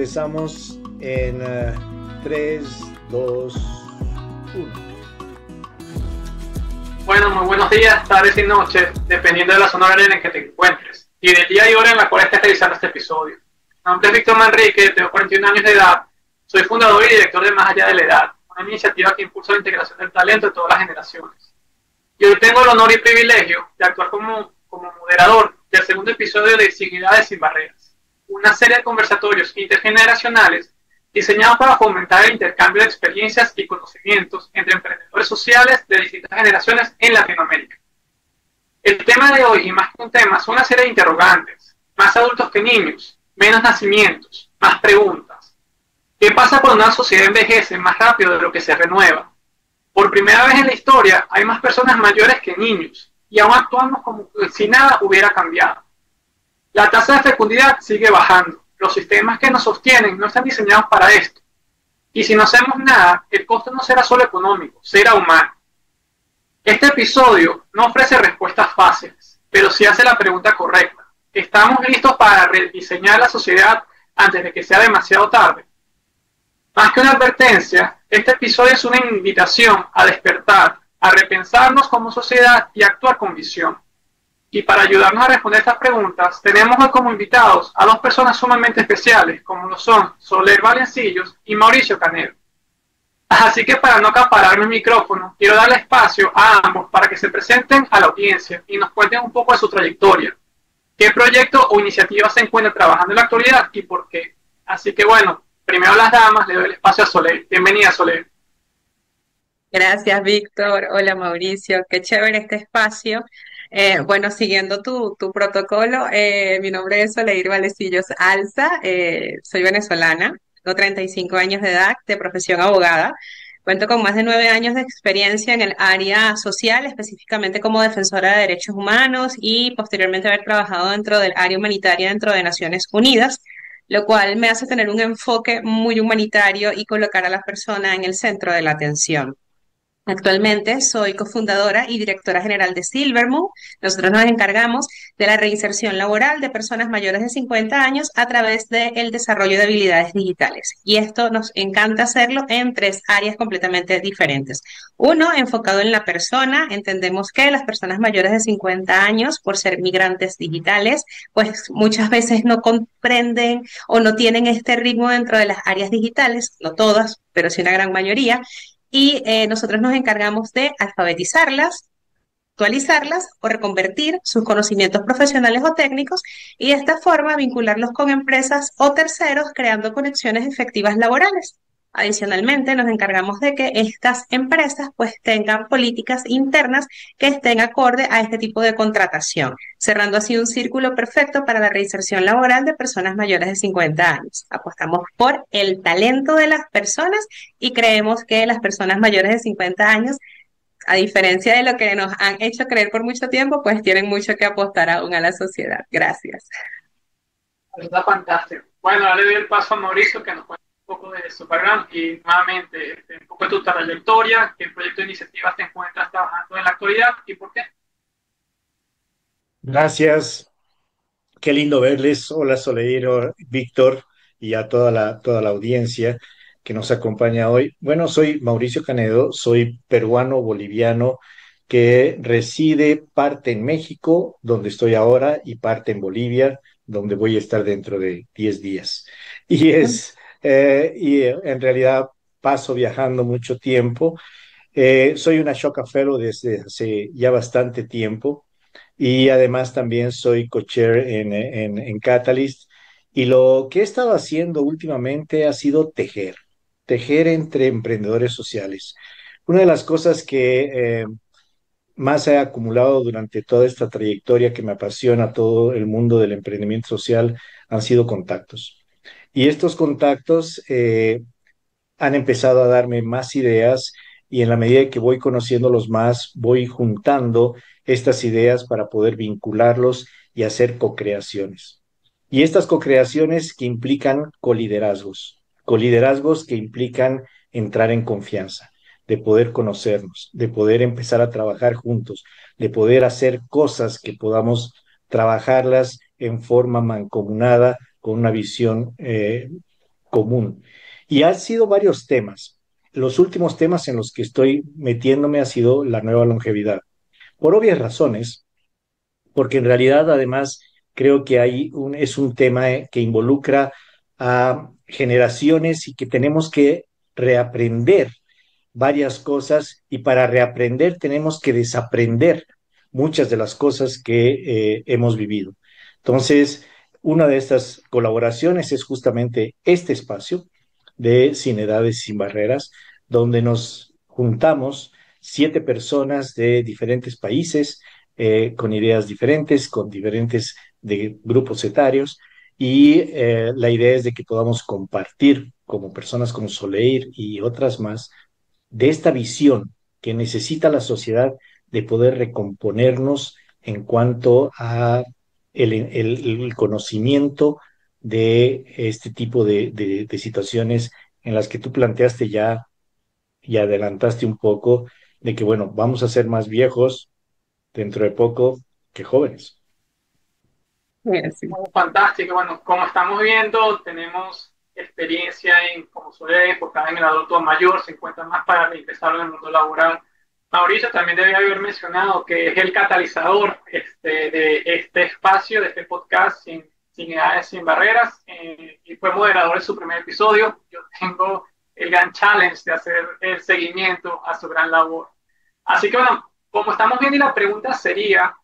empezamos en 3, 2, 1. Bueno, muy buenos días, tardes y noches, dependiendo de la zona horaria en la que te encuentres y del día y hora en la cual estés realizando este episodio. Mi nombre es Víctor Manrique, tengo 41 años de edad, soy fundador y director de Más Allá de la Edad, una iniciativa que impulsa la integración del talento de todas las generaciones. Y hoy tengo el honor y privilegio de actuar como moderador del segundo episodio de Sin Edades Sin Barreras, una serie de conversatorios intergeneracionales diseñados para fomentar el intercambio de experiencias y conocimientos entre emprendedores sociales de distintas generaciones en Latinoamérica. El tema de hoy, y más que un tema, son una serie de interrogantes, más adultos que niños, menos nacimientos, más preguntas. ¿Qué pasa cuando una sociedad envejece más rápido de lo que se renueva? Por primera vez en la historia hay más personas mayores que niños, y aún actuamos como si nada hubiera cambiado. La tasa de fecundidad sigue bajando. Los sistemas que nos sostienen no están diseñados para esto. Y si no hacemos nada, el costo no será solo económico, será humano. Este episodio no ofrece respuestas fáciles, pero sí hace la pregunta correcta. ¿Estamos listos para rediseñar la sociedad antes de que sea demasiado tarde? Más que una advertencia, este episodio es una invitación a despertar, a repensarnos como sociedad y a actuar con visión. Y para ayudarnos a responder estas preguntas, tenemos hoy como invitados a dos personas sumamente especiales, como lo son Soler Valencillos y Mauricio Canedo. Así que para no acapararme el micrófono, quiero darle espacio a ambos para que se presenten a la audiencia y nos cuenten un poco de su trayectoria. ¿Qué proyecto o iniciativa se encuentra trabajando en la actualidad y por qué? Así que bueno, primero a las damas, le doy el espacio a Soler. Bienvenida, Soler. Gracias, Víctor. Hola, Mauricio. Qué chévere este espacio. Bueno, siguiendo tu protocolo, mi nombre es Soleil Valecillos Alza, soy venezolana, tengo 35 años de edad, de profesión abogada. Cuento con más de 9 años de experiencia en el área social, específicamente como defensora de derechos humanos y posteriormente haber trabajado dentro del área humanitaria dentro de Naciones Unidas, lo cual me hace tener un enfoque muy humanitario y colocar a la persona en el centro de la atención. Actualmente soy cofundadora y directora general de Silvermoon. Nosotros nos encargamos de la reinserción laboral de personas mayores de 50 años a través del desarrollo de habilidades digitales. Y esto nos encanta hacerlo en 3 áreas completamente diferentes. Uno, enfocado en la persona. Entendemos que las personas mayores de 50 años, por ser migrantes digitales, pues muchas veces no comprenden o no tienen este ritmo dentro de las áreas digitales, no todas, pero sí una gran mayoría, y nosotros nos encargamos de alfabetizarlas, actualizarlas o reconvertir sus conocimientos profesionales o técnicos y de esta forma vincularlos con empresas o terceros creando conexiones efectivas laborales. Adicionalmente, nos encargamos de que estas empresas pues tengan políticas internas que estén acorde a este tipo de contratación, cerrando así un círculo perfecto para la reinserción laboral de personas mayores de 50 años. Apostamos por el talento de las personas y creemos que las personas mayores de 50 años, a diferencia de lo que nos han hecho creer por mucho tiempo, pues tienen mucho que apostar aún a la sociedad. Gracias. Está fantástico. Bueno, ahora le doy el paso a Mauricio que nos cuente un poco de su background y nuevamente un poco de tu trayectoria, qué proyecto de iniciativas te encuentras trabajando en la actualidad y por qué. Gracias. Qué lindo verles. Hola, Soleiro, Víctor, y a toda la audiencia que nos acompaña hoy. Bueno, soy Mauricio Canedo, soy peruano boliviano que reside parte en México, donde estoy ahora, y parte en Bolivia, donde voy a estar dentro de 10 días. En realidad paso viajando mucho tiempo. Soy una Shocka Fellow desde hace ya bastante tiempo y además también soy coacher en Catalyst. Y lo que he estado haciendo últimamente ha sido tejer entre emprendedores sociales. Una de las cosas que más he acumulado durante toda esta trayectoria que me apasiona todo el mundo del emprendimiento social han sido contactos. Y estos contactos han empezado a darme más ideas y en la medida que voy conociéndolos más, voy juntando estas ideas para poder vincularlos y hacer co-creaciones. Y estas co-creaciones que implican coliderazgos que implican entrar en confianza, de poder conocernos, de poder empezar a trabajar juntos, de poder hacer cosas que podamos trabajarlas en forma mancomunada con una visión común. Y han sido varios temas. Los últimos temas en los que estoy metiéndome ha sido la nueva longevidad. Por obvias razones, porque en realidad además creo que es un tema que involucra a generaciones y que tenemos que reaprender varias cosas y para reaprender tenemos que desaprender muchas de las cosas que hemos vivido. Entonces, una de estas colaboraciones es justamente este espacio de Sin Edades Sin Barreras, donde nos juntamos 7 personas de diferentes países, con ideas diferentes, con diferentes de grupos etarios, y la idea es de que podamos compartir como personas como Soleil y otras más de esta visión que necesita la sociedad de poder recomponernos en cuanto a el conocimiento de este tipo de situaciones en las que tú planteaste ya y adelantaste un poco de que, bueno, vamos a ser más viejos dentro de poco que jóvenes. Sí. Fantástico. Bueno, como estamos viendo, tenemos experiencia en, como suele enfocada en el adulto mayor, se encuentra más para ingresar en el mundo laboral. Mauricio también debe haber mencionado que es el catalizador de este espacio, de este podcast sin Edades Sin Barreras, y fue moderador en su primer episodio. Yo tengo el gran challenge de hacer el seguimiento a su gran labor. Así que bueno, como estamos viendo, y la pregunta sería,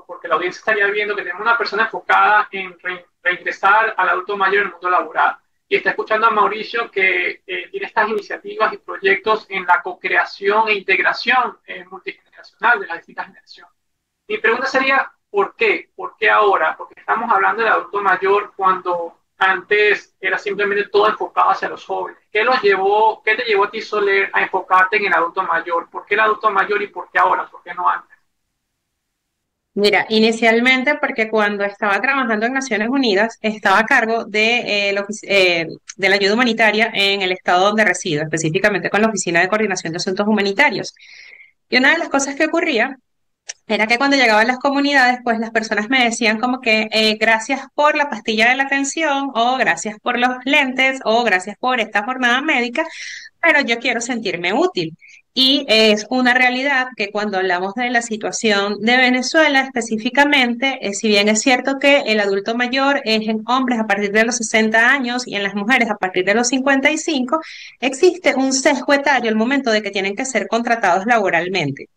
porque la audiencia estaría viendo que tenemos una persona enfocada en reingresar al adulto mayor en el mundo laboral, y está escuchando a Mauricio que tiene estas iniciativas y proyectos en la co-creación e integración multigeneracional de las distintas generaciones. Mi pregunta sería, ¿por qué? ¿Por qué ahora? Porque estamos hablando del adulto mayor cuando antes era simplemente todo enfocado hacia los jóvenes. ¿Qué te llevó a ti, Soler, a enfocarte en el adulto mayor? ¿Por qué el adulto mayor y por qué ahora? ¿Por qué no antes? Mira, inicialmente porque cuando estaba trabajando en Naciones Unidas estaba a cargo de la ayuda humanitaria en el estado donde resido, específicamente con la Oficina de Coordinación de Asuntos Humanitarios. Y una de las cosas que ocurría era que cuando llegaba a las comunidades, pues las personas me decían como que gracias por la pastilla de la atención o gracias por los lentes o gracias por esta jornada médica, pero yo quiero sentirme útil. Y es una realidad que cuando hablamos de la situación de Venezuela específicamente, si bien es cierto que el adulto mayor es en hombres a partir de los 60 años y en las mujeres a partir de los 55, existe un sesgo etario al momento de que tienen que ser contratados laboralmente.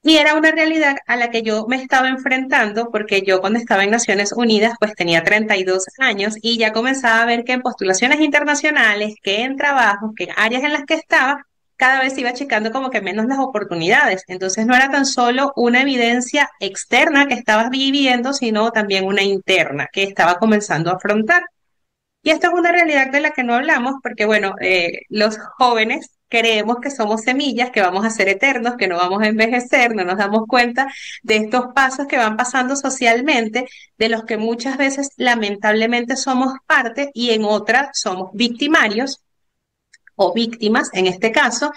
Y era una realidad a la que yo me estaba enfrentando porque yo cuando estaba en Naciones Unidas pues tenía 32 años y ya comenzaba a ver que en postulaciones internacionales, que en trabajos, que en áreas en las que estaba, cada vez iba achicando como que menos las oportunidades. Entonces no era tan solo una evidencia externa que estabas viviendo, sino también una interna que estaba comenzando a afrontar. Y esto es una realidad de la que no hablamos porque, bueno, los jóvenes creemos que somos semillas, que vamos a ser eternos, que no vamos a envejecer, no nos damos cuenta de estos pasos que van pasando socialmente, de los que muchas veces lamentablemente somos parte y en otras somos victimarios o víctimas en este caso.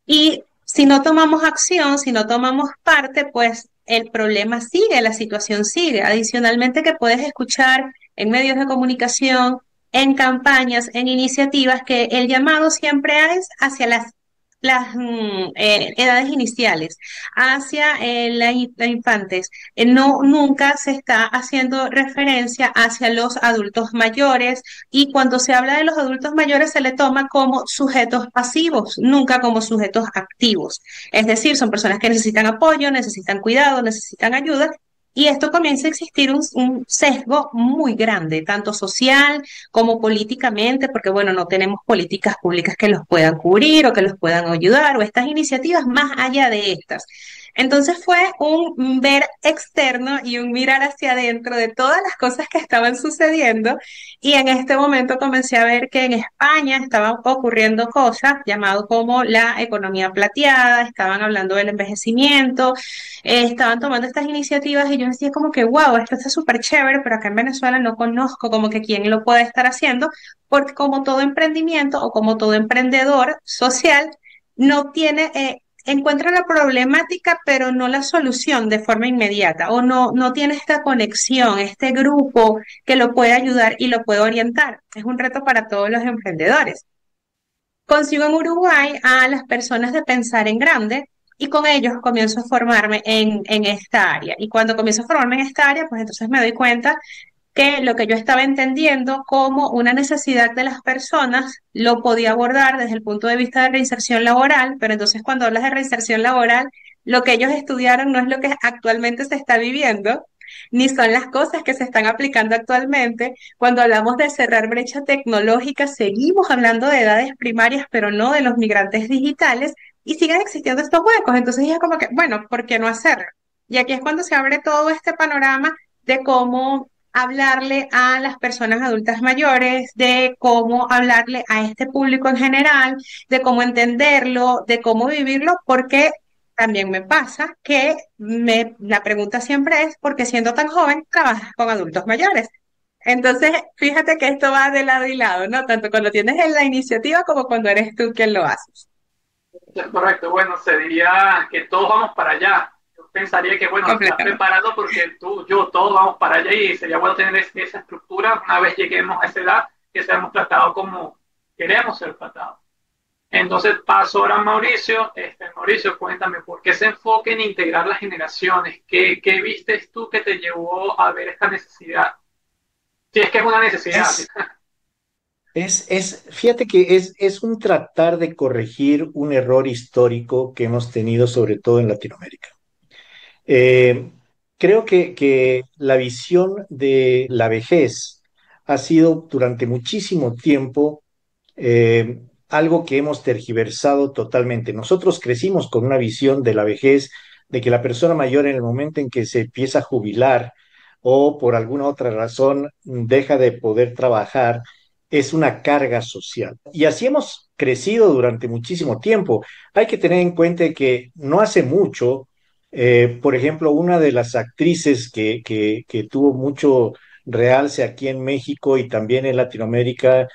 Y si no tomamos acción, si no tomamos parte, pues el problema sigue, la situación sigue. Adicionalmente que puedes escuchar en medios de comunicación, en campañas, en iniciativas, que el llamado siempre es hacia las edades iniciales, hacia las infantes. No, nunca se está haciendo referencia hacia los adultos mayores y cuando se habla de los adultos mayores se le toma como sujetos pasivos, nunca como sujetos activos. Es decir, son personas que necesitan apoyo, necesitan cuidado, necesitan ayuda. Y esto comienza a existir un sesgo muy grande, tanto social como políticamente, porque bueno, no tenemos políticas públicas que los puedan cubrir o que los puedan ayudar, o estas iniciativas más allá de estas. Entonces fue un ver externo y un mirar hacia adentro de todas las cosas que estaban sucediendo y en este momento comencé a ver que en España estaban ocurriendo cosas llamadas como la economía plateada, estaban hablando del envejecimiento, estaban tomando estas iniciativas y yo decía como que wow, esto está súper chévere, pero acá en Venezuela no conozco como que quién lo puede estar haciendo, porque como todo emprendimiento o como todo emprendedor social, no tiene encuentra la problemática, pero no la solución de forma inmediata, o no tiene esta conexión, este grupo que lo puede ayudar y lo puede orientar. Es un reto para todos los emprendedores. Consigo en Uruguay a las personas de Pensar en Grande y con ellos comienzo a formarme en esta área. Y cuando comienzo a formarme en esta área, pues entonces me doy cuenta que lo que yo estaba entendiendo como una necesidad de las personas lo podía abordar desde el punto de vista de reinserción laboral, pero entonces cuando hablas de reinserción laboral, lo que ellos estudiaron no es lo que actualmente se está viviendo, ni son las cosas que se están aplicando actualmente. Cuando hablamos de cerrar brecha tecnológica, seguimos hablando de edades primarias, pero no de los migrantes digitales, y siguen existiendo estos huecos. Entonces ya es como que, bueno, ¿por qué no hacerlo? Y aquí es cuando se abre todo este panorama de cómo hablarle a las personas adultas mayores, de cómo hablarle a este público en general, de cómo entenderlo, de cómo vivirlo, porque también me pasa que la pregunta siempre es, ¿por qué siendo tan joven trabajas con adultos mayores? Entonces, fíjate que esto va de lado y lado, ¿no? Tanto cuando tienes la iniciativa como cuando eres tú quien lo haces. Es correcto, bueno, se diría que todos vamos para allá. Yo pensaría que, bueno, estás Completamente. preparado porque tú, yo, todos vamos para allá y sería bueno tener esa estructura una vez lleguemos a esa edad que seamos tratados como queremos ser tratados. Entonces paso ahora a Mauricio. Mauricio, cuéntame, ¿por qué se enfoca en integrar las generaciones? ¿Qué vistes tú que te llevó a ver esta necesidad? Si es que es una necesidad. Es, fíjate que es un tratar de corregir un error histórico que hemos tenido, sobre todo en Latinoamérica. Eh, Creo que la visión de la vejez ha sido durante muchísimo tiempo algo que hemos tergiversado totalmente. Nosotros crecimos con una visión de la vejez, de que la persona mayor en el momento en que se empieza a jubilar o por alguna otra razón deja de poder trabajar, es una carga social. Y así hemos crecido durante muchísimo tiempo. Hay que tener en cuenta que no hace mucho, por ejemplo, una de las actrices que tuvo mucho realce aquí en México y también en Latinoamérica,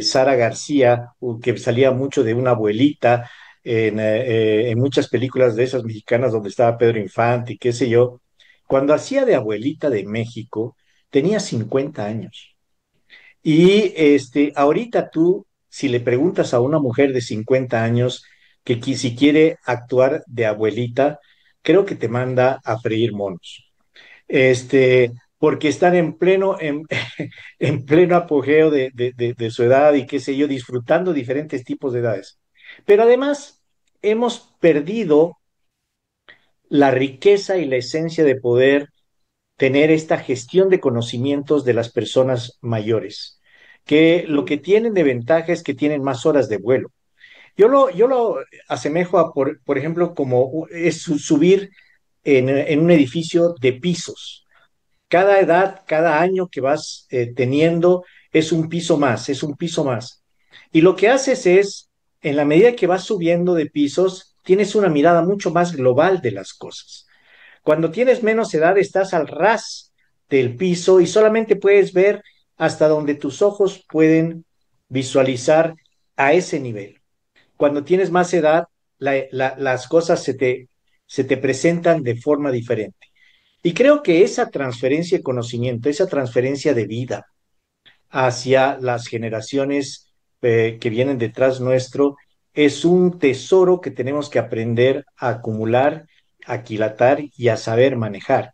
Sara García, que salía mucho de una abuelita en muchas películas de esas mexicanas donde estaba Pedro Infante y qué sé yo, cuando hacía de abuelita de México, tenía 50 años. Y ahorita tú, si le preguntas a una mujer de 50 años si quiere actuar de abuelita, creo que te manda a freír monos, porque están en pleno apogeo de su edad y qué sé yo, disfrutando diferentes tipos de edades. Pero además hemos perdido la riqueza y la esencia de poder tener esta gestión de conocimientos de las personas mayores, que lo que tienen de ventaja es que tienen más horas de vuelo. Yo lo asemejo a, por ejemplo, como es subir en un edificio de pisos. Cada edad, cada año que vas teniendo es un piso más, es un piso más. Y lo que haces es, en la medida que vas subiendo de pisos, tienes una mirada mucho más global de las cosas. Cuando tienes menos edad, estás al ras del piso y solamente puedes ver hasta donde tus ojos pueden visualizar a ese nivel. Cuando tienes más edad, las cosas se te presentan de forma diferente. Y creo que esa transferencia de conocimiento, esa transferencia de vida hacia las generaciones que vienen detrás nuestro, es un tesoro que tenemos que aprender a acumular, a aquilatar y a saber manejar.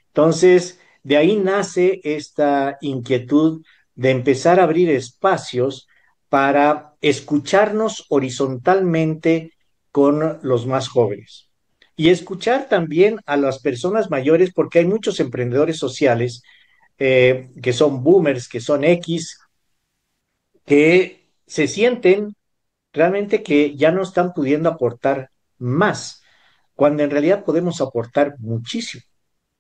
Entonces, de ahí nace esta inquietud de empezar a abrir espacios para escucharnos horizontalmente con los más jóvenes y escuchar también a las personas mayores, porque hay muchos emprendedores sociales que son boomers, que son X, que se sienten realmente que ya no están pudiendo aportar más, cuando en realidad podemos aportar muchísimo.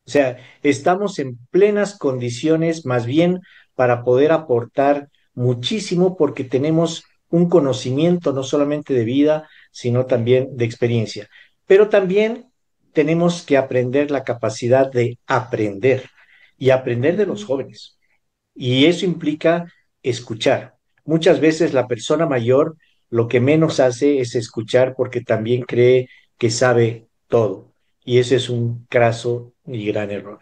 O sea, estamos en plenas condiciones más bien para poder aportar muchísimo porque tenemos un conocimiento no solamente de vida, sino también de experiencia. Pero también tenemos que aprender la capacidad de aprender y aprender de los jóvenes. Y eso implica escuchar. Muchas veces la persona mayor lo que menos hace es escuchar porque también cree que sabe todo. Y ese es un craso y gran error.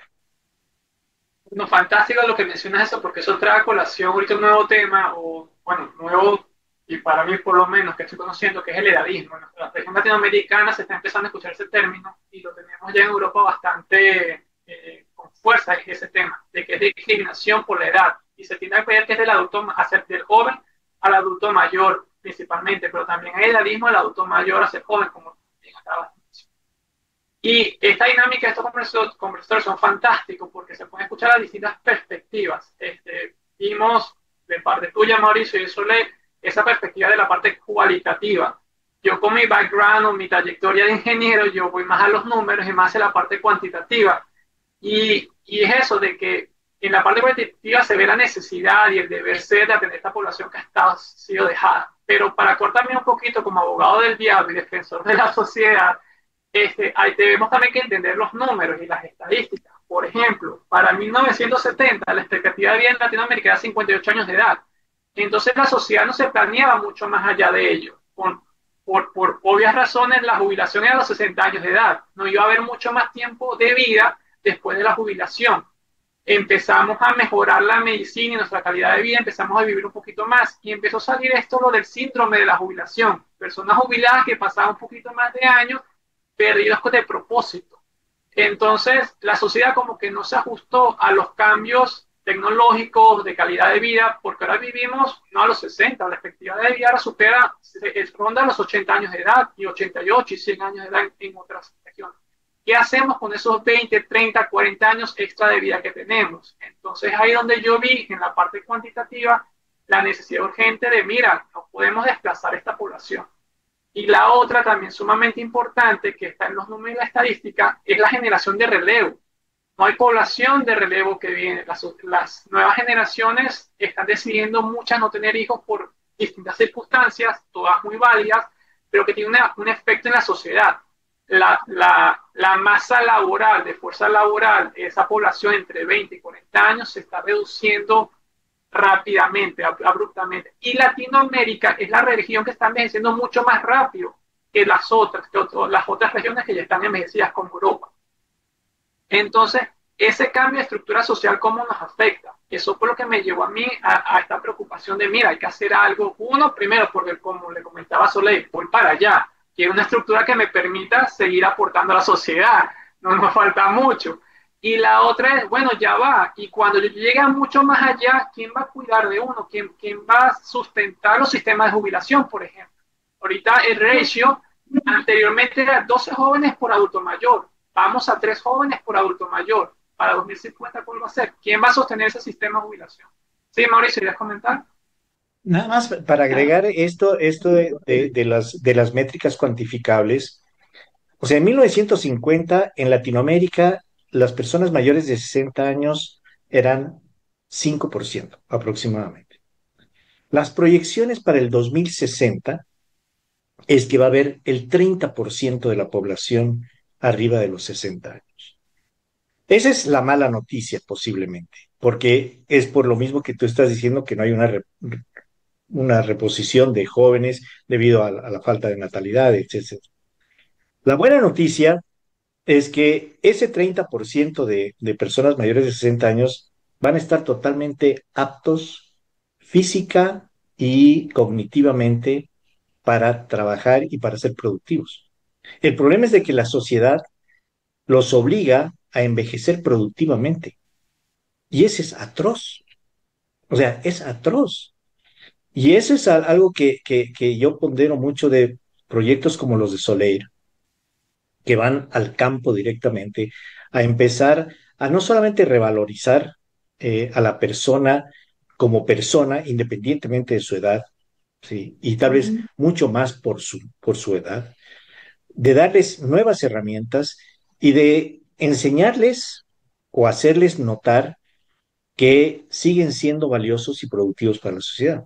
No, fantástico lo que mencionas eso, porque eso trae a colación ahorita un nuevo tema, o bueno, nuevo, y para mí por lo menos que estoy conociendo, que es el edadismo. En nuestra región latinoamericana se está empezando a escuchar ese término, y lo tenemos ya en Europa bastante con fuerza, es ese tema, de que es discriminación por la edad, y se tiene que ver que es del adulto, hacer del joven al adulto mayor principalmente, pero también hay edadismo al adulto mayor a ser joven, como bien acabas. Y esta dinámica de estos conversadores son fantásticos porque se pueden escuchar a distintas perspectivas. Vimos de parte tuya, Mauricio, y Solé, esa perspectiva de la parte cualitativa. Yo con mi background o mi trayectoria de ingeniero, yo voy más a los números y más a la parte cuantitativa. Y es eso de que en la parte cuantitativa se ve la necesidad y el deber ser de atender a esta población que ha sido dejada. Pero para cortarme un poquito como abogado del diablo y defensor de la sociedad, debemos también que entender los números y las estadísticas. Por ejemplo, para 1970 la expectativa de vida en Latinoamérica era 58 años de edad. Entonces la sociedad no se planeaba mucho más allá de ello. Por obvias razones, la jubilación era a los 60 años de edad. No iba a haber mucho más tiempo de vida después de la jubilación. Empezamos a mejorar la medicina y nuestra calidad de vida, empezamos a vivir un poquito más y empezó a salir esto, lo del síndrome de la jubilación. Personas jubiladas que pasaban un poquito más de años perdidos de propósito. Entonces, la sociedad como que no se ajustó a los cambios tecnológicos de calidad de vida, porque ahora vivimos no a los 60, la expectativa de vida ahora supera, ronda los 80 años de edad, y 88 y 100 años de edad en otras regiones. ¿Qué hacemos con esos 20, 30, 40 años extra de vida que tenemos? Entonces, ahí donde yo vi en la parte cuantitativa la necesidad urgente de, mira, no podemos desplazar esta población. Y la otra también sumamente importante, que está en los números de la estadística, es la generación de relevo. No hay población de relevo que viene. Las nuevas generaciones están decidiendo muchas no tener hijos por distintas circunstancias, todas muy válidas, pero que tiene un efecto en la sociedad. La masa laboral, de fuerza laboral, esa población entre 20 y 40 años se está reduciendo rápidamente, abruptamente. Y Latinoamérica es la región que está envejeciendo mucho más rápido que las otras regiones que ya están envejecidas como Europa. Entonces, ese cambio de estructura social, ¿cómo nos afecta? Eso fue lo que me llevó a mí a esta preocupación de, mira, hay que hacer algo. Uno, primero, porque como le comentaba Soleil, voy para allá. Quiero una estructura que me permita seguir aportando a la sociedad. No nos falta mucho. Y la otra es, bueno, ya va. Y cuando llega mucho más allá, ¿quién va a cuidar de uno? ¿Quién va a sustentar los sistemas de jubilación, por ejemplo? Ahorita el ratio anteriormente era 12 jóvenes por adulto mayor. Vamos a 3 jóvenes por adulto mayor. Para 2050, ¿cuál va a ser? ¿Quién va a sostener ese sistema de jubilación? Sí, Mauricio, ¿querías comentar? Nada más para agregar esto de las métricas cuantificables. O sea, en 1950 en Latinoamérica las personas mayores de 60 años eran 5% aproximadamente. Las proyecciones para el 2060 es que va a haber el 30% de la población arriba de los 60 años. Esa es la mala noticia posiblemente, porque es por lo mismo que tú estás diciendo que no hay una reposición de jóvenes debido a la falta de natalidad, etc. La buena noticia es que ese 30% de personas mayores de 60 años van a estar totalmente aptos física y cognitivamente para trabajar y para ser productivos. El problema es de que la sociedad los obliga a envejecer productivamente y ese es atroz. O sea, es atroz. Y eso es algo que yo pondero mucho de proyectos como los de Soleil, que van al campo directamente a empezar a no solamente revalorizar a la persona como persona, independientemente de su edad, ¿sí? Y tal vez mucho más por su edad, de darles nuevas herramientas y de enseñarles o hacerles notar que siguen siendo valiosos y productivos para la sociedad.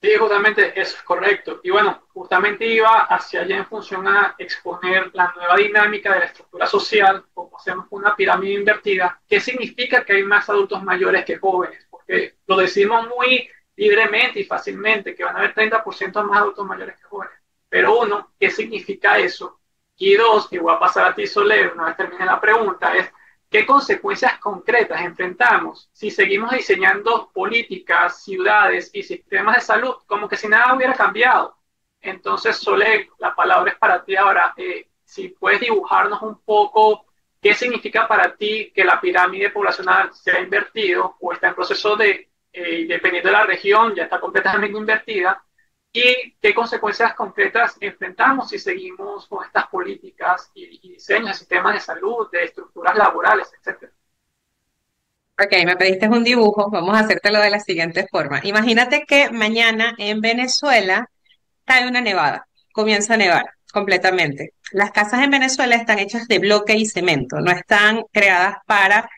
Sí, justamente eso es correcto. Y bueno, justamente iba hacia allá en función a exponer la nueva dinámica de la estructura social, como hacemos una pirámide invertida. ¿Qué significa que hay más adultos mayores que jóvenes? Porque lo decimos muy libremente y fácilmente que van a haber 30% más adultos mayores que jóvenes. Pero uno, ¿qué significa eso? Y dos, que voy a pasar a ti, Soler, una vez termine la pregunta, es ¿qué consecuencias concretas enfrentamos si seguimos diseñando políticas, ciudades y sistemas de salud como que si nada hubiera cambiado? Entonces, Soler, la palabra es para ti ahora. Si puedes dibujarnos un poco qué significa para ti que la pirámide poblacional se ha invertido o está en proceso de, dependiendo de la región, ya está completamente invertida, y qué consecuencias concretas enfrentamos si seguimos con estas políticas y diseños de sistemas de salud, de estructuras laborales, etcétera. Ok, me pediste un dibujo, vamos a hacértelo de la siguiente forma. Imagínate que mañana en Venezuela cae una nevada, comienza a nevar completamente. Las casas en Venezuela están hechas de bloque y cemento, no están creadas para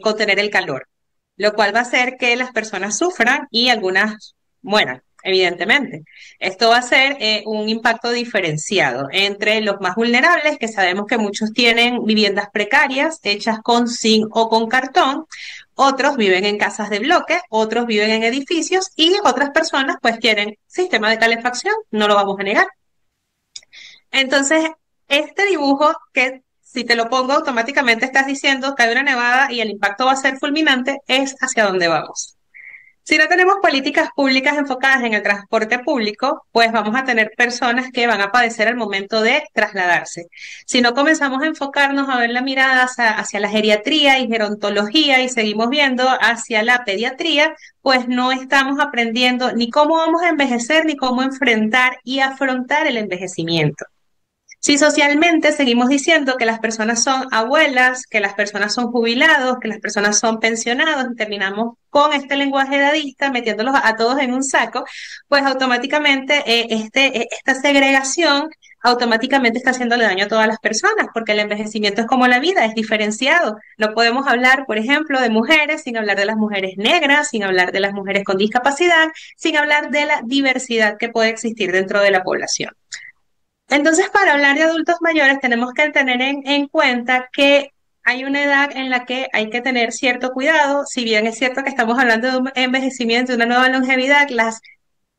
contener el calor, lo cual va a hacer que las personas sufran y algunas mueran, evidentemente. Esto va a ser un impacto diferenciado entre los más vulnerables, que sabemos que muchos tienen viviendas precarias hechas con zinc o con cartón, otros viven en casas de bloque, otros viven en edificios y otras personas pues tienen sistema de calefacción, no lo vamos a negar. Entonces, este dibujo que si te lo pongo automáticamente estás diciendo que hay una nevada y el impacto va a ser fulminante, es hacia dónde vamos. Si no tenemos políticas públicas enfocadas en el transporte público, pues vamos a tener personas que van a padecer al momento de trasladarse. Si no comenzamos a enfocarnos a ver la mirada hacia la geriatría y gerontología y seguimos viendo hacia la pediatría, pues no estamos aprendiendo ni cómo vamos a envejecer ni cómo enfrentar y afrontar el envejecimiento. Si socialmente seguimos diciendo que las personas son abuelas, que las personas son jubilados, que las personas son pensionados, y terminamos con este lenguaje edadista metiéndolos a todos en un saco, pues automáticamente esta segregación automáticamente está haciéndole daño a todas las personas, porque el envejecimiento es como la vida, es diferenciado. No podemos hablar, por ejemplo, de mujeres sin hablar de las mujeres negras, sin hablar de las mujeres con discapacidad, sin hablar de la diversidad que puede existir dentro de la población. Entonces, para hablar de adultos mayores, tenemos que tener en cuenta que hay una edad en la que hay que tener cierto cuidado. Si bien es cierto que estamos hablando de un envejecimiento, de una nueva longevidad, las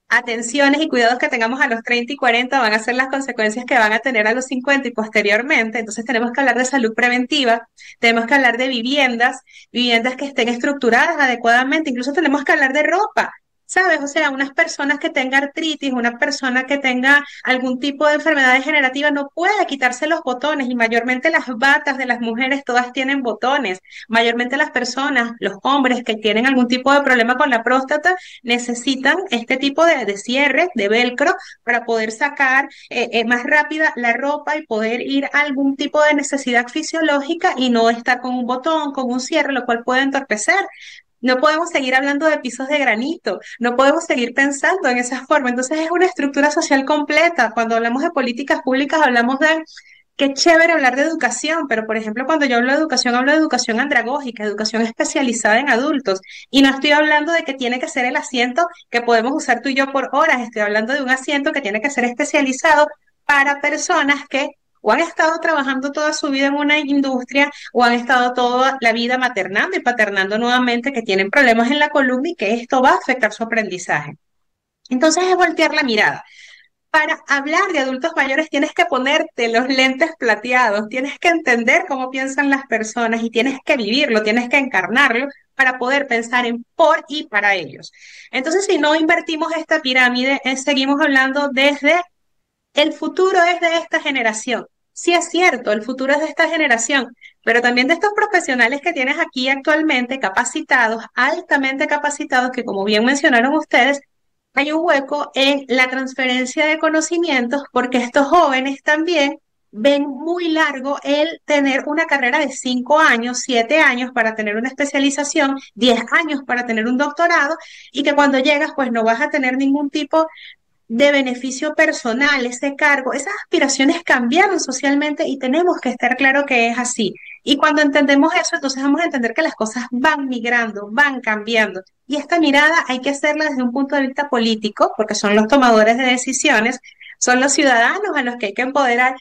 atenciones y cuidados que tengamos a los 30 y 40 van a ser las consecuencias que van a tener a los 50 y posteriormente. Entonces, tenemos que hablar de salud preventiva, tenemos que hablar de viviendas, viviendas que estén estructuradas adecuadamente, incluso tenemos que hablar de ropa. ¿Sabes? O sea, unas personas que tengan artritis, una persona que tenga algún tipo de enfermedad degenerativa no puede quitarse los botones y mayormente las batas de las mujeres todas tienen botones. Mayormente las personas, los hombres que tienen algún tipo de problema con la próstata necesitan este tipo de cierre, de velcro, para poder sacar más rápida la ropa y poder ir a algún tipo de necesidad fisiológica y no estar con un botón, con un cierre, lo cual puede entorpecer. No podemos seguir hablando de pisos de granito, no podemos seguir pensando en esa forma. Entonces es una estructura social completa. Cuando hablamos de políticas públicas, hablamos de qué chévere hablar de educación, pero por ejemplo, cuando yo hablo de educación andragógica, educación especializada en adultos. Y no estoy hablando de que tiene que ser el asiento que podemos usar tú y yo por horas, estoy hablando de un asiento que tiene que ser especializado para personas que o han estado trabajando toda su vida en una industria o han estado toda la vida maternando y paternando nuevamente, que tienen problemas en la columna y que esto va a afectar su aprendizaje. Entonces es voltear la mirada. Para hablar de adultos mayores tienes que ponerte los lentes plateados, tienes que entender cómo piensan las personas y tienes que vivirlo, tienes que encarnarlo para poder pensar en por y para ellos. Entonces, si no invertimos esta pirámide, seguimos hablando desde el futuro es de esta generación. Sí es cierto, el futuro es de esta generación, pero también de estos profesionales que tienes aquí actualmente, capacitados, altamente capacitados, que como bien mencionaron ustedes, hay un hueco en la transferencia de conocimientos porque estos jóvenes también ven muy largo el tener una carrera de 5 años, 7 años para tener una especialización, 10 años para tener un doctorado y que cuando llegas pues no vas a tener ningún tipo de beneficio personal, ese cargo, esas aspiraciones cambiaron socialmente y tenemos que estar claro que es así. Y cuando entendemos eso, entonces vamos a entender que las cosas van migrando, van cambiando. Y esta mirada hay que hacerla desde un punto de vista político, porque son los tomadores de decisiones, son los ciudadanos a los que hay que empoderar,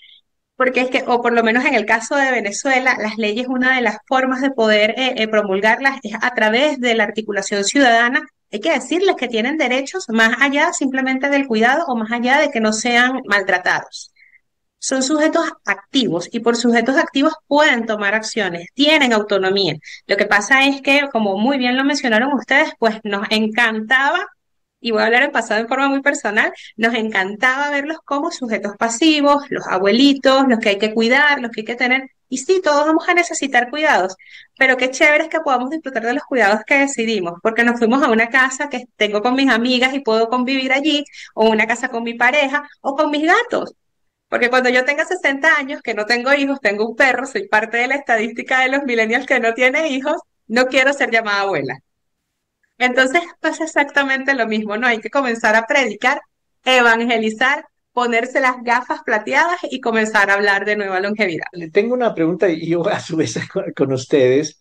porque es que, o por lo menos en el caso de Venezuela, las leyes, una de las formas de poder promulgarlas es a través de la articulación ciudadana Hay que decirles que tienen derechos más allá simplemente del cuidado o más allá de que no sean maltratados. Son sujetos activos y por sujetos activos pueden tomar acciones, tienen autonomía. Lo que pasa es que, como muy bien lo mencionaron ustedes, pues nos encantaba, y voy a hablar en pasado en forma muy personal, nos encantaba verlos como sujetos pasivos, los abuelitos, los que hay que cuidar, los que hay que tener. Y sí, todos vamos a necesitar cuidados, pero qué chévere es que podamos disfrutar de los cuidados que decidimos, porque nos fuimos a una casa que tengo con mis amigas y puedo convivir allí, o una casa con mi pareja, o con mis gatos. Porque cuando yo tenga 60 años, que no tengo hijos, tengo un perro, soy parte de la estadística de los millennials que no tiene hijos, no quiero ser llamada abuela. Entonces pasa exactamente lo mismo, ¿no? Hay que comenzar a predicar, evangelizar, ponerse las gafas plateadas y comenzar a hablar de nueva longevidad. Le tengo una pregunta y yo a su vez con ustedes,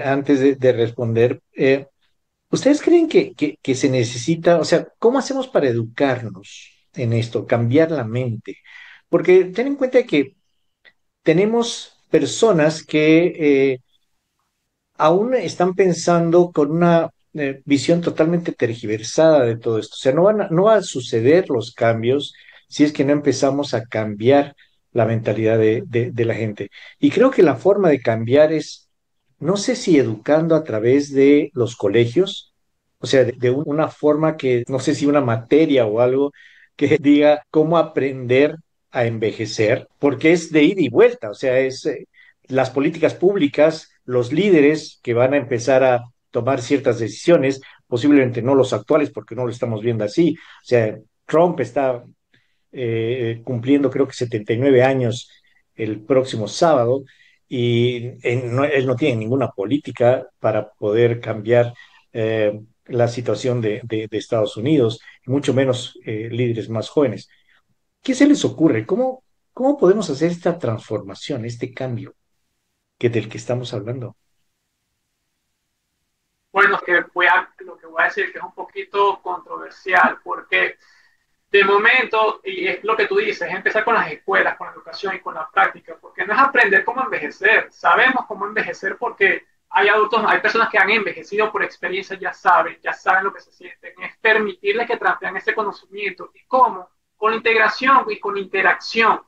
antes de responder. ¿Ustedes creen que se necesita, o sea, cómo hacemos para educarnos en esto, cambiar la mente? Porque ten en cuenta que tenemos personas que aún están pensando con una visión totalmente tergiversada de todo esto. O sea, no va a suceder los cambios si es que no empezamos a cambiar la mentalidad de la gente. Y creo que la forma de cambiar es, no sé si educando a través de los colegios, o sea, de una forma que, no sé si una materia o algo que diga cómo aprender a envejecer, porque es de ida y vuelta, o sea, es las políticas públicas, los líderes que van a empezar a tomar ciertas decisiones, posiblemente no los actuales, porque no lo estamos viendo así. O sea, Trump está cumpliendo creo que 79 años el próximo sábado y él no tiene ninguna política para poder cambiar la situación de Estados Unidos, y mucho menos líderes más jóvenes. ¿Qué se les ocurre? ¿Cómo podemos hacer esta transformación, este cambio del que estamos hablando? Bueno, lo que voy a decir que es un poquito controversial, porque de momento, y es lo que tú dices, es empezar con las escuelas, con la educación y con la práctica, porque no es aprender cómo envejecer. Sabemos cómo envejecer porque hay adultos, hay personas que han envejecido por experiencia, ya saben lo que se sienten. Es permitirles que transfieran ese conocimiento. ¿Y cómo? Con la integración y con interacción.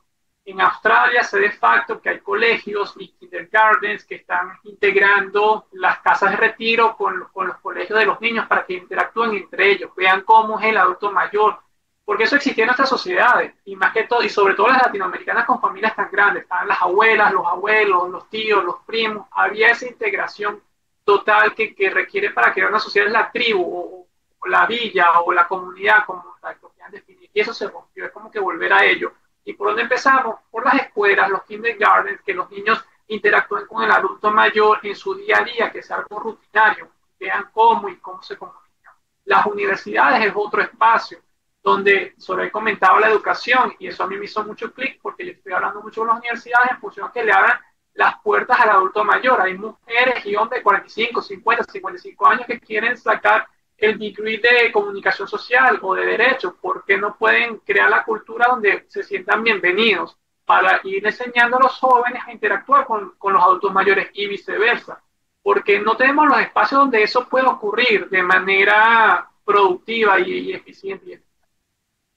En Australia se de facto que hay colegios y kindergartens que están integrando las casas de retiro con los colegios de los niños para que interactúen entre ellos, vean cómo es el adulto mayor, porque eso existía en nuestras sociedades, y más que todo, y sobre todo las latinoamericanas con familias tan grandes, estaban las abuelas, los abuelos, los tíos, los primos, había esa integración total que requiere para crear una sociedad, la tribu, o la villa, o la comunidad, como lo quieran definir, y eso se rompió, es como que volver a ello. ¿Y por dónde empezamos? Por las escuelas, los kindergartens, que los niños interactúen con el adulto mayor en su día a día, que sea algo rutinario, vean cómo y cómo se comunican. Las universidades es otro espacio donde sobre el comentaba la educación, y eso a mí me hizo mucho clic porque yo estoy hablando mucho con las universidades en función a que le abran las puertas al adulto mayor. Hay mujeres y hombres de 45, 50, 55 años que quieren sacar el degree de comunicación social o de derecho, porque no pueden crear la cultura donde se sientan bienvenidos para ir enseñando a los jóvenes a interactuar con los adultos mayores y viceversa, porque no tenemos los espacios donde eso puede ocurrir de manera productiva y eficiente.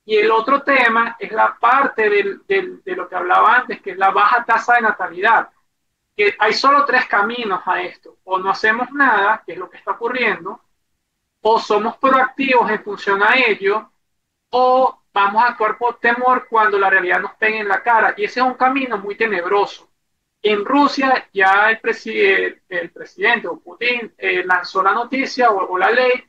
Y el otro tema es la parte de lo que hablaba antes, que es la baja tasa de natalidad. Que hay solo tres caminos a esto. O no hacemos nada, que es lo que está ocurriendo, o somos proactivos en función a ello, o vamos a actuar por temor cuando la realidad nos pegue en la cara. Y ese es un camino muy tenebroso. En Rusia ya el presidente o Putin lanzó la noticia o la ley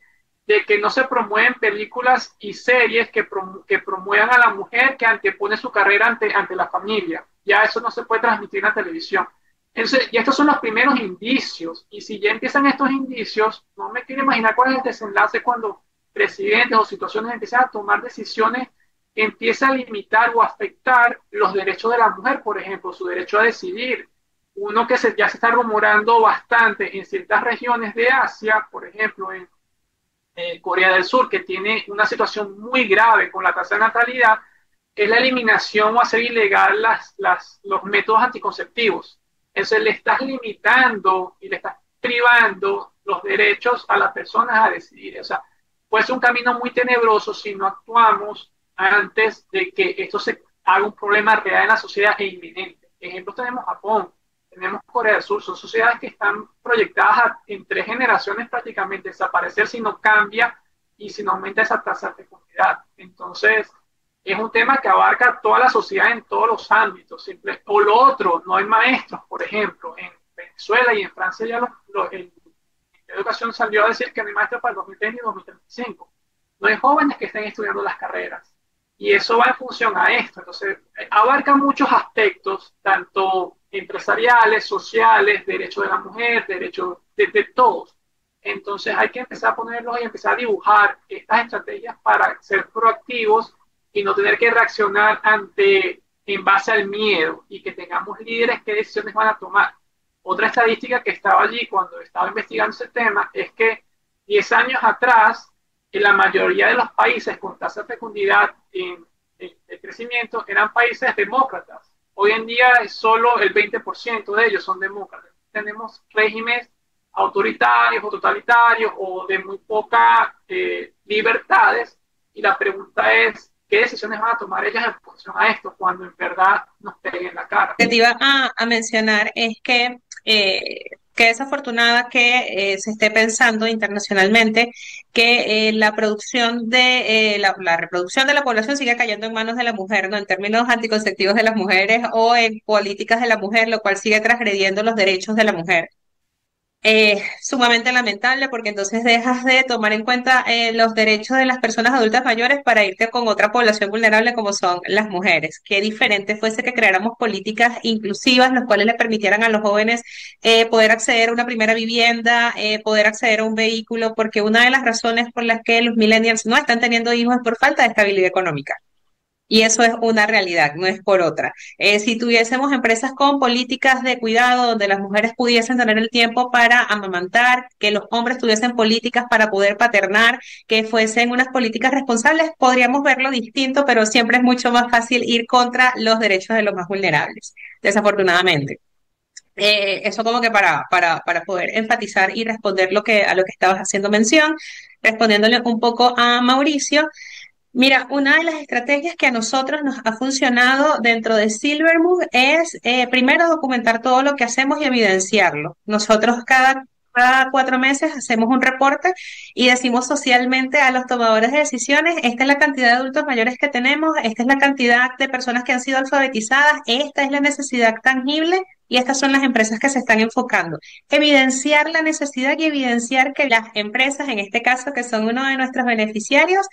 de que no se promueven películas y series que promuevan a la mujer que antepone su carrera ante la familia. Ya eso no se puede transmitir en la televisión. Entonces, y estos son los primeros indicios. Y si ya empiezan estos indicios, no me quiero imaginar cuál es el desenlace cuando presidentes o situaciones empiezan a tomar decisiones que empiezan a limitar o afectar los derechos de la mujer, por ejemplo, su derecho a decidir. Uno que ya se está rumorando bastante en ciertas regiones de Asia, por ejemplo, en Corea del Sur, que tiene una situación muy grave con la tasa de natalidad, es la eliminación o hacer ilegal los métodos anticonceptivos. Entonces le estás limitando y le estás privando los derechos a las personas a decidir. O sea, puede ser un camino muy tenebroso si no actuamos antes de que esto se haga un problema real en la sociedad e inminente. Ejemplos tenemos Japón, tenemos Corea del Sur, son sociedades que están proyectadas en 3 generaciones prácticamente desaparecer si no cambia y si no aumenta esa tasa de fecundidad. Entonces, es un tema que abarca toda la sociedad en todos los ámbitos. Simple. O lo otro, no hay maestros, por ejemplo, en Venezuela y en Francia ya el educación salió a decir que no hay maestros para el 2030 y 2035. No hay jóvenes que estén estudiando las carreras. Y eso va en función a esto. Entonces, abarca muchos aspectos, tanto empresariales, sociales, derechos de la mujer, derechos de todos. Entonces, hay que empezar a ponerlos y empezar a dibujar estas estrategias para ser proactivos y no tener que reaccionar en base al miedo y que tengamos líderes qué decisiones van a tomar. Otra estadística que estaba allí cuando estaba investigando ese tema es que 10 años atrás, en la mayoría de los países con tasa de fecundidad de crecimiento eran países demócratas. Hoy en día es solo el 20% de ellos son demócratas. Tenemos regímenes autoritarios o totalitarios o de muy pocas libertades y la pregunta es ¿qué decisiones van a tomar ellas en función a esto cuando en verdad nos peguen la cara? Lo que te iba a mencionar es que desafortunada que se esté pensando internacionalmente que la producción la reproducción de la población sigue cayendo en manos de la mujer, ¿no? En términos anticonceptivos de las mujeres o en políticas de la mujer, lo cual sigue transgrediendo los derechos de la mujer. Sumamente lamentable porque entonces dejas de tomar en cuenta los derechos de las personas adultas mayores para irte con otra población vulnerable como son las mujeres. Qué diferente fuese que creáramos políticas inclusivas, las cuales le permitieran a los jóvenes poder acceder a una primera vivienda, poder acceder a un vehículo, porque una de las razones por las que los millennials no están teniendo hijos es por falta de estabilidad económica. Y eso es una realidad, no es por otra. Si tuviésemos empresas con políticas de cuidado donde las mujeres pudiesen tener el tiempo para amamantar, que los hombres tuviesen políticas para poder paternar, que fuesen unas políticas responsables, podríamos verlo distinto, pero siempre es mucho más fácil ir contra los derechos de los más vulnerables, desafortunadamente. Eso como que para poder enfatizar y responder a lo que estabas haciendo mención, respondiéndole un poco a Mauricio. Mira, una de las estrategias que a nosotros nos ha funcionado dentro de Silvermove es primero documentar todo lo que hacemos y evidenciarlo. Nosotros cada 4 meses hacemos un reporte y decimos socialmente a los tomadores de decisiones, esta es la cantidad de adultos mayores que tenemos, esta es la cantidad de personas que han sido alfabetizadas, esta es la necesidad tangible y estas son las empresas que se están enfocando. Evidenciar la necesidad y evidenciar que las empresas, en este caso, que son uno de nuestros beneficiarios,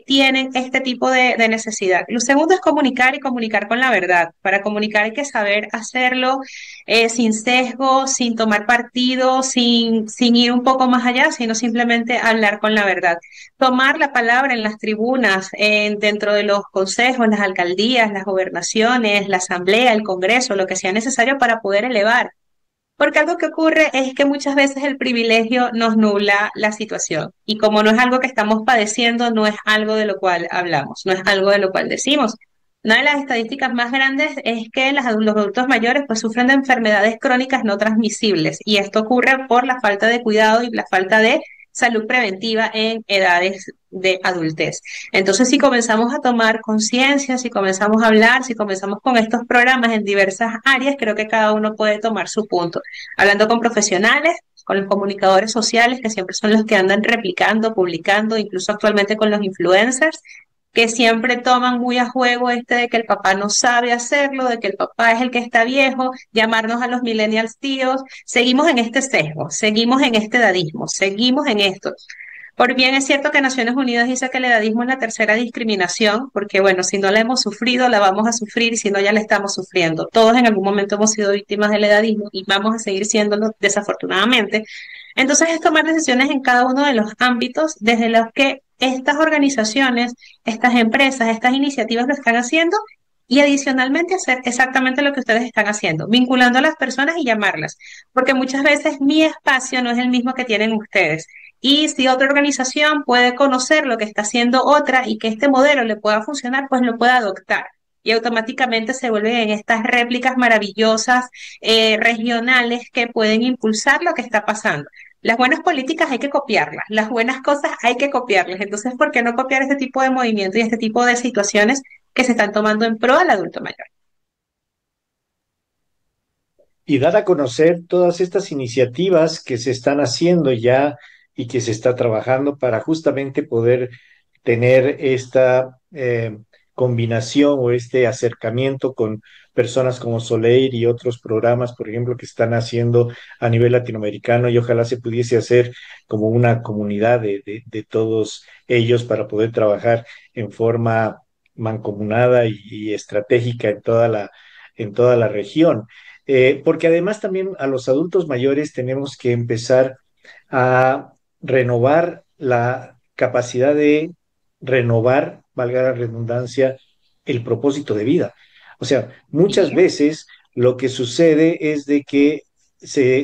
tienen este tipo de necesidad. Lo segundo es comunicar y comunicar con la verdad. Para comunicar hay que saber hacerlo sin sesgo, sin tomar partido, sin ir un poco más allá, sino simplemente hablar con la verdad. Tomar la palabra en las tribunas, dentro de los consejos, las alcaldías, las gobernaciones, la asamblea, el congreso, lo que sea necesario para poder elevar. Porque algo que ocurre es que muchas veces el privilegio nos nubla la situación y como no es algo que estamos padeciendo, no es algo de lo cual hablamos, no es algo de lo cual decimos. Una de las estadísticas más grandes es que los adultos mayores pues sufren de enfermedades crónicas no transmisibles y esto ocurre por la falta de cuidado y la falta de salud preventiva en edades de adultez. Entonces, si comenzamos a tomar conciencia, si comenzamos a hablar, si comenzamos con estos programas en diversas áreas, creo que cada uno puede tomar su punto. Hablando con profesionales, con los comunicadores sociales, que siempre son los que andan replicando, publicando, incluso actualmente con los influencers, que siempre toman muy a juego de que el papá no sabe hacerlo, de que el papá es el que está viejo, llamarnos a los millennials tíos. Seguimos en este sesgo, seguimos en este edadismo, seguimos en esto. Por bien es cierto que Naciones Unidas dice que el edadismo es la tercera discriminación, porque bueno, si no la hemos sufrido, la vamos a sufrir, y si no, ya la estamos sufriendo. Todos en algún momento hemos sido víctimas del edadismo y vamos a seguir siéndolo desafortunadamente. Entonces es tomar decisiones en cada uno de los ámbitos desde los que estas organizaciones, estas empresas, estas iniciativas lo están haciendo y adicionalmente hacer exactamente lo que ustedes están haciendo, vinculando a las personas y llamarlas, porque muchas veces mi espacio no es el mismo que tienen ustedes. Y si otra organización puede conocer lo que está haciendo otra y que este modelo le pueda funcionar, pues lo puede adoptar. Y automáticamente se vuelven en estas réplicas maravillosas regionales que pueden impulsar lo que está pasando. Las buenas políticas hay que copiarlas, las buenas cosas hay que copiarlas. Entonces, ¿por qué no copiar este tipo de movimiento y este tipo de situaciones que se están tomando en pro del adulto mayor? Y dar a conocer todas estas iniciativas que se están haciendo ya y que se está trabajando para justamente poder tener esta combinación o este acercamiento con personas como Soleil y otros programas, por ejemplo, que están haciendo a nivel latinoamericano y ojalá se pudiese hacer como una comunidad de todos ellos para poder trabajar en forma mancomunada y estratégica en toda la región. Porque además también a los adultos mayores tenemos que empezar a renovar la capacidad de renovar, valga la redundancia, el propósito de vida. O sea, muchas Sí. veces lo que sucede es de que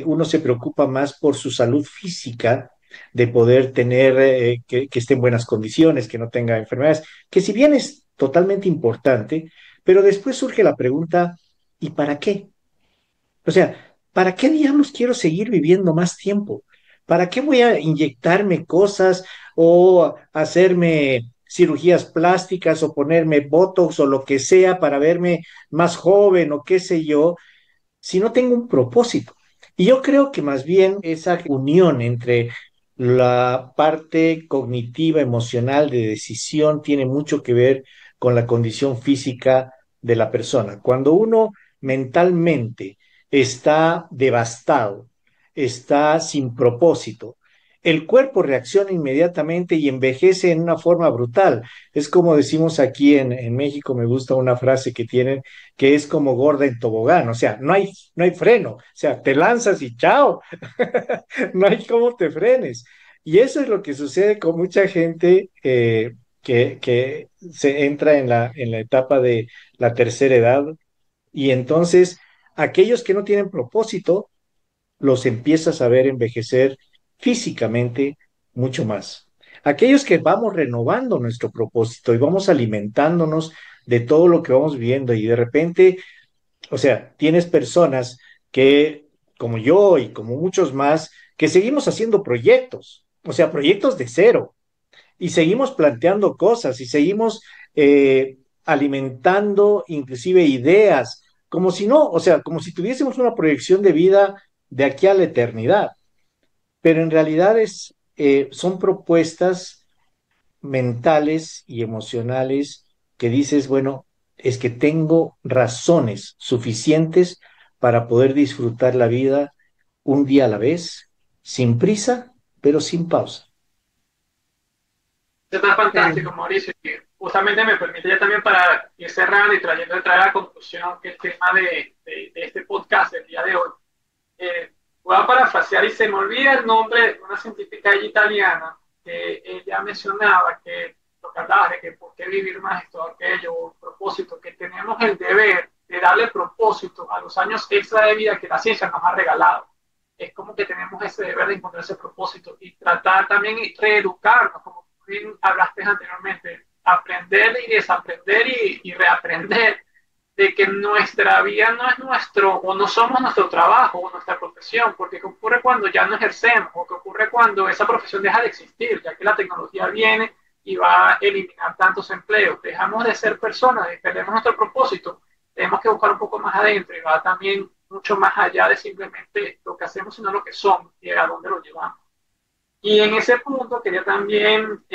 uno se preocupa más por su salud física, de poder tener, que esté en buenas condiciones, que no tenga enfermedades, que si bien es totalmente importante, pero después surge la pregunta, ¿y para qué? O sea, ¿para qué diablos quiero seguir viviendo más tiempo? ¿Para qué voy a inyectarme cosas o hacerme cirugías plásticas o ponerme Botox o lo que sea para verme más joven o qué sé yo, si no tengo un propósito? Y yo creo que más bien esa unión entre la parte cognitiva, emocional de decisión tiene mucho que ver con la condición física de la persona. Cuando uno mentalmente está devastado, está sin propósito, el cuerpo reacciona inmediatamente y envejece en una forma brutal. Es como decimos aquí en México, me gusta una frase que tienen que es como gorda en tobogán, o sea, no hay freno, o sea, te lanzas y chao, no hay cómo te frenes. Y eso es lo que sucede con mucha gente que se entra en la etapa de la tercera edad y entonces aquellos que no tienen propósito los empiezas a ver envejecer físicamente mucho más. Aquellos que vamos renovando nuestro propósito y vamos alimentándonos de todo lo que vamos viendo y de repente, o sea, tienes personas que, como yo y como muchos más, que seguimos haciendo proyectos, o sea, proyectos de cero, y seguimos planteando cosas y seguimos alimentando inclusive ideas, como si no, o sea, como si tuviésemos una proyección de vida de aquí a la eternidad, pero en realidad son propuestas mentales y emocionales que dices, bueno, es que tengo razones suficientes para poder disfrutar la vida un día a la vez, sin prisa, pero sin pausa. Está fantástico, Totalmente. Mauricio, y justamente me permite ya también para ir cerrando y trayendo a traer a la conclusión que el tema de este podcast del día de hoy. Voy a parafrasear y se me olvida el nombre de una científica italiana que ella mencionaba que lo que hablaba de que por qué vivir más esto, aquello, propósito, que tenemos el deber de darle propósito a los años extra de vida que la ciencia nos ha regalado. Es como que tenemos ese deber de encontrar ese propósito y tratar también y reeducarnos, como bien hablaste anteriormente, aprender y desaprender y reaprender de que nuestra vida no es nuestro, o no somos nuestro trabajo o nuestra profesión, porque ¿qué ocurre cuando ya no ejercemos? ¿O qué ocurre cuando esa profesión deja de existir? Ya que la tecnología viene y va a eliminar tantos empleos. Dejamos de ser personas, perdemos nuestro propósito, tenemos que buscar un poco más adentro y va también mucho más allá de simplemente lo que hacemos, sino lo que somos y a dónde lo llevamos. Y en ese punto quería también,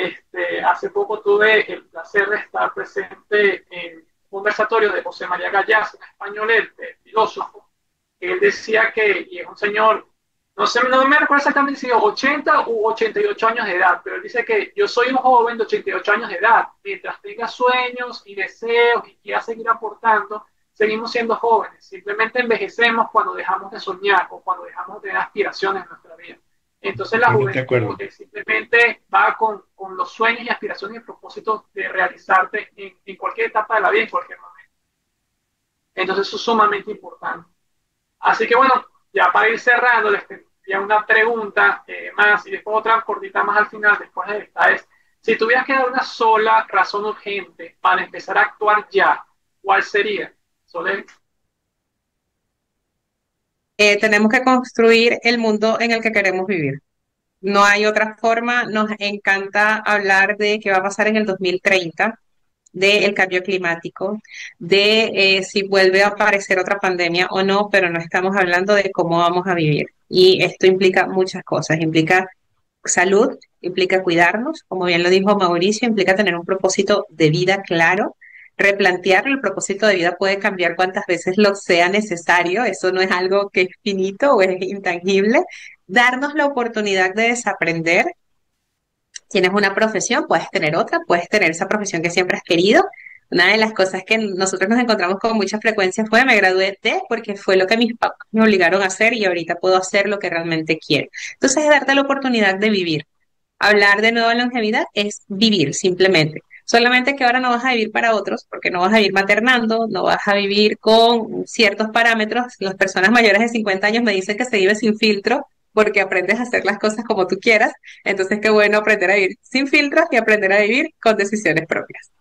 hace poco tuve el placer de estar presente en un conversatorio de José María Gallás, un español, el filósofo. Él decía que, y es un señor, no sé, no me recuerdo exactamente si 80 u 88 años de edad, pero él dice que yo soy un joven de 88 años de edad. Mientras tenga sueños y deseos y quiera seguir aportando, seguimos siendo jóvenes. Simplemente envejecemos cuando dejamos de soñar o cuando dejamos de tener aspiraciones en nuestra vida. Entonces la Totalmente de juventud acuerdo. simplemente va con los sueños y aspiraciones y propósitos de realizarte en cualquier etapa de la vida, en cualquier momento. Entonces eso es sumamente importante. Así que bueno, ya para ir cerrando, les tendría una pregunta más y después otra cortita más al final, después de esta es, si tuvieras que dar una sola razón urgente para empezar a actuar ya, ¿cuál sería? Sole. Tenemos que construir el mundo en el que queremos vivir. no hay otra forma. Nos encanta hablar de qué va a pasar en el 2030, del cambio climático, de si vuelve a aparecer otra pandemia o no, pero no estamos hablando de cómo vamos a vivir. Y esto implica muchas cosas, implica salud, implica cuidarnos, como bien lo dijo Mauricio, implica tener un propósito de vida claro. Replantear el propósito de vida puede cambiar cuantas veces lo sea necesario, eso no es algo que es finito o es intangible. Darnos la oportunidad de desaprender. Tienes una profesión, puedes tener otra, puedes tener esa profesión que siempre has querido. Una de las cosas que nosotros nos encontramos con mucha frecuencia fue me gradué de porque fue lo que mis papás me obligaron a hacer y ahorita puedo hacer lo que realmente quiero. Entonces, es darte la oportunidad de vivir. Hablar de nuevo de longevidad es vivir simplemente. Solamente que ahora no vas a vivir para otros, porque no vas a vivir maternando, no vas a vivir con ciertos parámetros. Las personas mayores de 50 años me dicen que se vive sin filtro porque aprendes a hacer las cosas como tú quieras. Entonces, qué bueno aprender a vivir sin filtros y aprender a vivir con decisiones propias.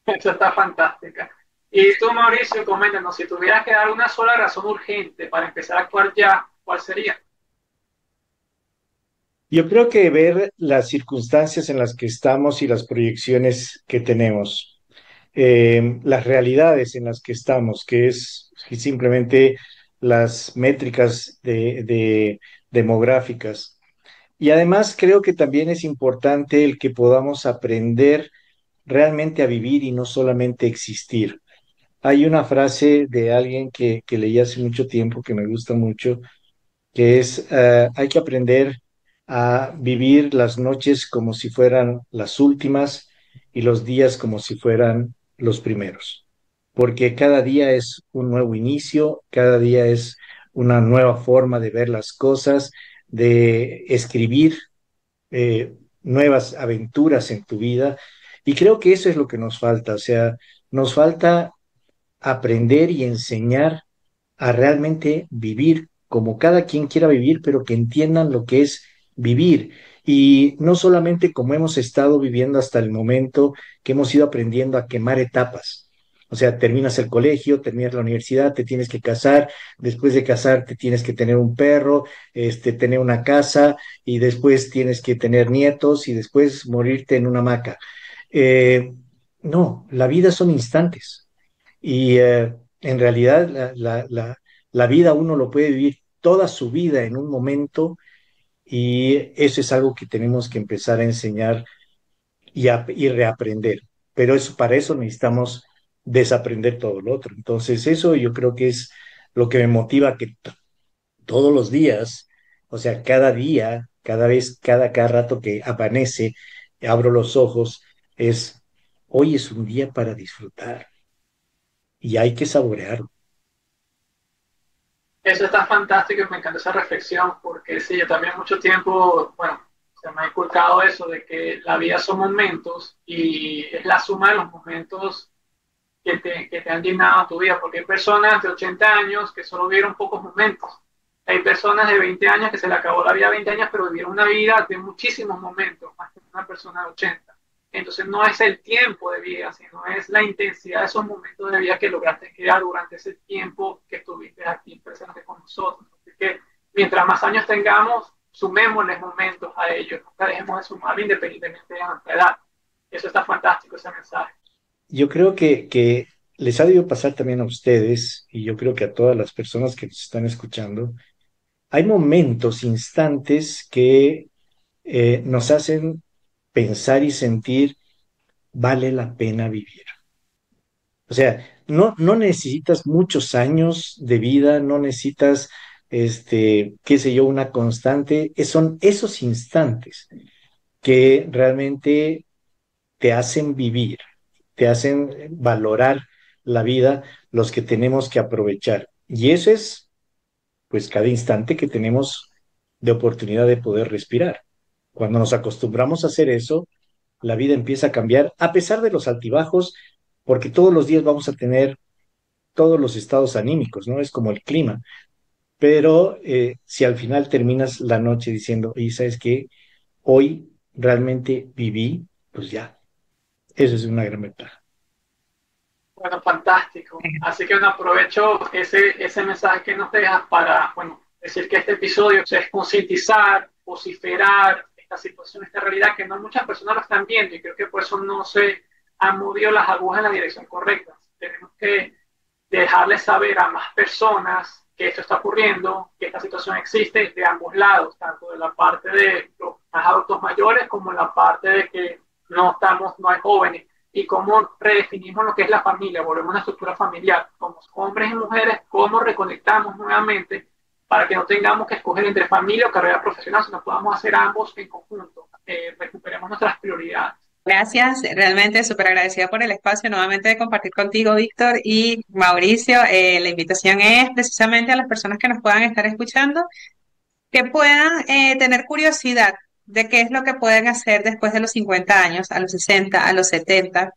Eso está fantástica. Y tú, Mauricio, coméntanos, si tuvieras que dar una sola razón urgente para empezar a actuar ya, ¿cuál sería? Yo creo que ver las circunstancias en las que estamos y las proyecciones que tenemos, las realidades en las que estamos, que es simplemente las métricas de demográficas. Y además creo que también es importante el que podamos aprender realmente a vivir y no solamente existir. Hay una frase de alguien que leí hace mucho tiempo que me gusta mucho, que es, hay que aprender a vivir las noches como si fueran las últimas y los días como si fueran los primeros, porque cada día es un nuevo inicio, cada día es una nueva forma de ver las cosas, de escribir nuevas aventuras en tu vida. Y creo que eso es lo que nos falta, o sea, nos falta aprender y enseñar a realmente vivir como cada quien quiera vivir, pero que entiendan lo que es vivir. Y no solamente como hemos estado viviendo hasta el momento, que hemos ido aprendiendo a quemar etapas. O sea, terminas el colegio, terminas la universidad, te tienes que casar, después de casarte tienes que tener un perro, tener una casa y después tienes que tener nietos y después morirte en una hamaca. Eh, no, la vida son instantes. Y en realidad la vida uno lo puede vivir toda su vida en un momento y eso es algo que tenemos que empezar a enseñar y reaprender. Pero eso, para eso necesitamos desaprender todo lo otro. Entonces eso yo creo que es lo que me motiva que todos los días, o sea, cada día, cada vez, cada rato que amanece, abro los ojos, es hoy es un día para disfrutar y hay que saborearlo. Eso está fantástico y me encanta esa reflexión, porque sí, yo también mucho tiempo, bueno, se me ha inculcado eso de que la vida son momentos y es la suma de los momentos que te han llenado tu vida, porque hay personas de 80 años que solo vivieron pocos momentos. Hay personas de 20 años que se le acabó la vida a 20 años, pero vivieron una vida de muchísimos momentos, más que una persona de 80. Entonces no es el tiempo de vida, sino es la intensidad de esos momentos de vida que lograste crear durante ese tiempo que estuviste aquí presente con nosotros. Así que mientras más años tengamos, sumémosles momentos a ellos, nunca dejemos de sumar independientemente de nuestra edad. Eso está fantástico, ese mensaje. Yo creo que les ha debido pasar también a ustedes, y yo creo que a todas las personas que nos están escuchando, hay momentos, instantes que nos hacen pensar y sentir, vale la pena vivir. O sea, no necesitas muchos años de vida, no necesitas, qué sé yo, una constante, son esos instantes que realmente te hacen vivir, te hacen valorar la vida, los que tenemos que aprovechar. Y eso es, pues, cada instante que tenemos de oportunidad de poder respirar. Cuando nos acostumbramos a hacer eso, la vida empieza a cambiar, a pesar de los altibajos, porque todos los días vamos a tener todos los estados anímicos, ¿no? Es como el clima. Pero si al final terminas la noche diciendo, y sabes qué, hoy realmente viví, pues ya, eso es una gran ventaja. Bueno, fantástico. Así que bueno, aprovecho ese mensaje que nos dejas para, bueno, decir que este episodio es concientizar, vociferar esta situación, esta realidad que no muchas personas lo están viendo, y creo que por eso no se han movido las agujas en la dirección correcta. Tenemos que dejarles saber a más personas que esto está ocurriendo, que esta situación existe de ambos lados, tanto de la parte de los más adultos mayores como en la parte de que no hay jóvenes, y cómo redefinimos lo que es la familia, volvemos a una estructura familiar, como hombres y mujeres, cómo reconectamos nuevamente para que no tengamos que escoger entre familia o carrera profesional, sino podamos hacer ambos en conjunto, recuperemos nuestras prioridades. Gracias, realmente súper agradecida por el espacio nuevamente de compartir contigo, Víctor y Mauricio. La invitación es precisamente a las personas que nos puedan estar escuchando, que puedan tener curiosidad de qué es lo que pueden hacer después de los 50 años, a los 60, a los 70.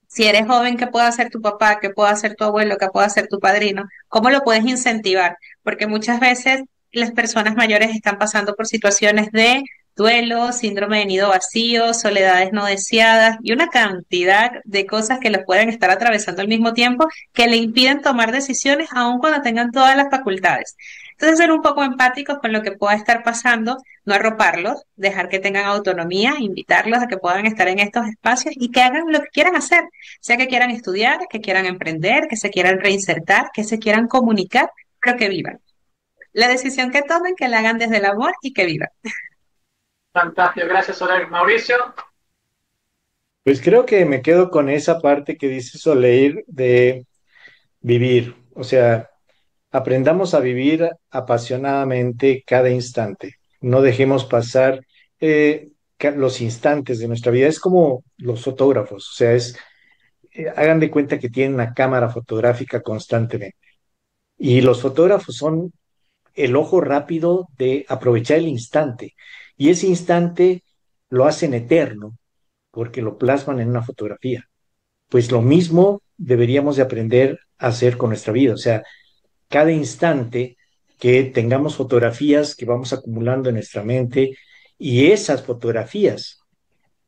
Si eres joven, ¿qué puede hacer tu papá? ¿Qué puede hacer tu abuelo? ¿Qué puede hacer tu padrino? ¿Cómo lo puedes incentivar? Porque muchas veces las personas mayores están pasando por situaciones de duelo, síndrome de nido vacío, soledades no deseadas y una cantidad de cosas que los pueden estar atravesando al mismo tiempo que le impiden tomar decisiones aun cuando tengan todas las facultades. Entonces, ser un poco empáticos con lo que pueda estar pasando, no arroparlos, dejar que tengan autonomía, invitarlos a que puedan estar en estos espacios y que hagan lo que quieran hacer, sea que quieran estudiar, que quieran emprender, que se quieran reinsertar, que se quieran comunicar, pero que vivan. La decisión que tomen, que la hagan desde el amor y que vivan. Fantástico, gracias, Soleil. Mauricio. Pues creo que me quedo con esa parte que dice Soleil de vivir. O sea, aprendamos a vivir apasionadamente cada instante. No dejemos pasar los instantes de nuestra vida. Es como los fotógrafos. O sea, hagan de cuenta que tienen una cámara fotográfica constantemente. Y los fotógrafos son el ojo rápido de aprovechar el instante. Y ese instante lo hacen eterno porque lo plasman en una fotografía. Pues lo mismo deberíamos de aprender a hacer con nuestra vida. O sea, cada instante que tengamos fotografías que vamos acumulando en nuestra mente, y esas fotografías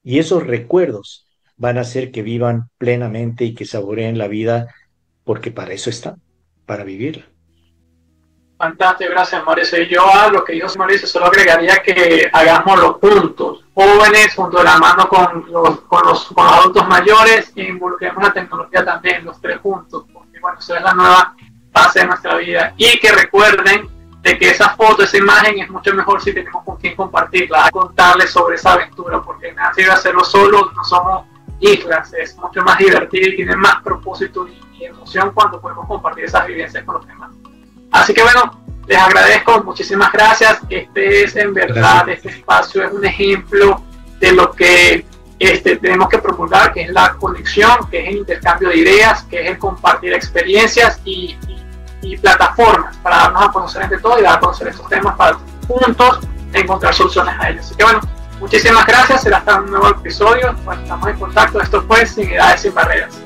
y esos recuerdos van a hacer que vivan plenamente y que saboreen la vida, porque para eso están, para vivirla. Fantástico, gracias, Mauricio. Y yo a lo que dijo Mauricio solo agregaría que hagámoslo juntos, jóvenes, junto de la mano con los adultos mayores, e involucremos la tecnología también, los tres juntos, porque bueno, eso es la nueva fase de nuestra vida. Y que recuerden de que esa foto, esa imagen es mucho mejor si tenemos con quien compartirla, contarles sobre esa aventura, porque nada sirve hacerlo solo, no somos islas, es mucho más divertido y tiene más propósito y emoción cuando podemos compartir esas vivencias con los demás. Así que bueno, les agradezco, muchísimas gracias. Este es en verdad, este espacio es un ejemplo de lo que tenemos que promulgar, que es la conexión, que es el intercambio de ideas, que es el compartir experiencias y plataformas para darnos a conocer entre todos y dar a conocer estos temas para juntos encontrar soluciones a ellos. Así que bueno, muchísimas gracias, será hasta un nuevo episodio. Bueno, estamos en contacto, esto fue Sin Edades, Sin Barreras.